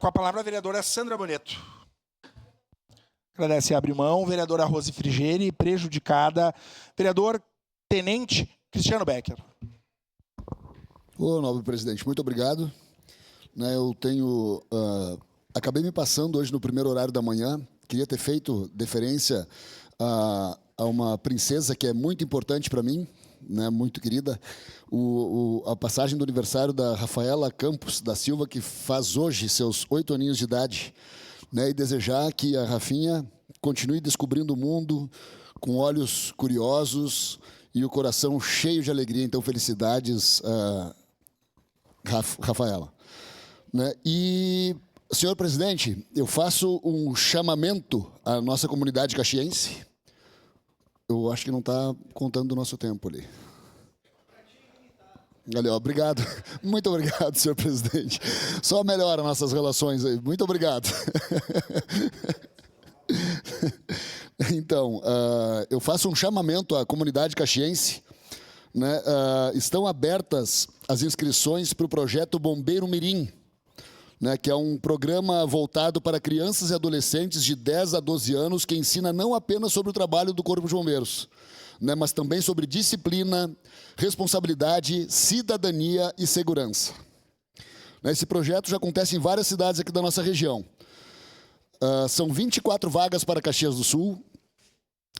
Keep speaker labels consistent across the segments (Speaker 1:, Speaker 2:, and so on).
Speaker 1: Com a palavra, a vereadora Sandra Boneto. Agradece e abre mão. Vereadora Rose Frigeri, prejudicada. Vereador Tenente Cristiano Becker.
Speaker 2: Ô, nobre presidente, muito obrigado. Eu tenho... acabei me passando hoje no primeiro horário da manhã. Queria ter feito deferência a uma princesa que é muito importante para mim, muito querida. A passagem do aniversário da Rafaela Campos da Silva, que faz hoje seus 8 aninhos de idade. E desejar que a Rafinha continue descobrindo o mundo com olhos curiosos e o coração cheio de alegria. Então, felicidades, Rafaela. E, senhor presidente, eu faço um chamamento à nossa comunidade caxiense. Eu acho que não está contando o nosso tempo ali. Ali, ó, obrigado. Muito obrigado, senhor presidente. Só melhora nossas relações aí. Muito obrigado. Então, eu faço um chamamento à comunidade caxiense. Estão abertas as inscrições para o projeto Bombeiro Mirim, que é um programa voltado para crianças e adolescentes de 10 a 12 anos, que ensina não apenas sobre o trabalho do Corpo de Bombeiros, mas também sobre disciplina, responsabilidade, cidadania e segurança. Esse projeto já acontece em várias cidades aqui da nossa região. São 24 vagas para Caxias do Sul,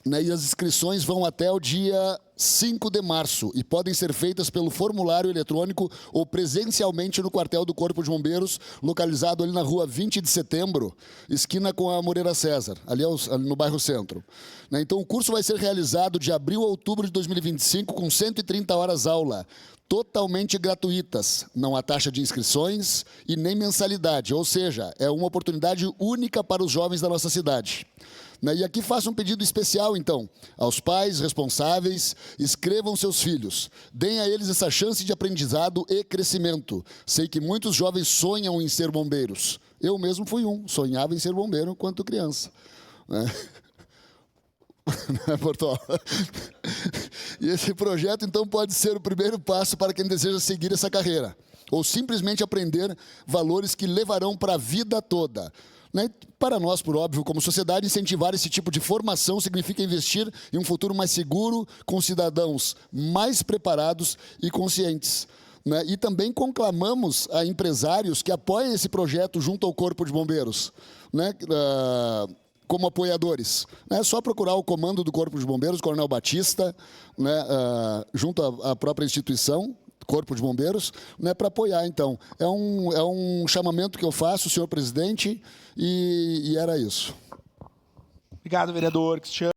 Speaker 2: e as inscrições vão até o dia 5 de março e podem ser feitas pelo formulário eletrônico ou presencialmente no quartel do Corpo de Bombeiros, localizado ali na rua 20 de setembro, esquina com a Moreira César, ali no bairro Centro. Então, o curso vai ser realizado de abril a outubro de 2025 com 130 horas aula, totalmente gratuitas. Não há taxa de inscrições e nem mensalidade, ou seja, é uma oportunidade única para os jovens da nossa cidade. E aqui faço um pedido especial, então, aos pais responsáveis: inscrevam seus filhos, deem a eles essa chance de aprendizado e crescimento. Sei que muitos jovens sonham em ser bombeiros. Eu mesmo fui sonhava em ser bombeiro enquanto criança. Portola? E esse projeto, então, pode ser o primeiro passo para quem deseja seguir essa carreira, ou simplesmente aprender valores que levarão para a vida toda. Para nós, por óbvio, como sociedade, incentivar esse tipo de formação significa investir em um futuro mais seguro, com cidadãos mais preparados e conscientes. E também conclamamos a empresários que apoiem esse projeto junto ao Corpo de Bombeiros, como apoiadores. É só procurar o comando do Corpo de Bombeiros, Coronel Batista, junto à própria instituição, Corpo de Bombeiros, para apoiar, então. É um chamamento que eu faço, senhor presidente, e era isso.
Speaker 1: Obrigado, vereador Cristiano.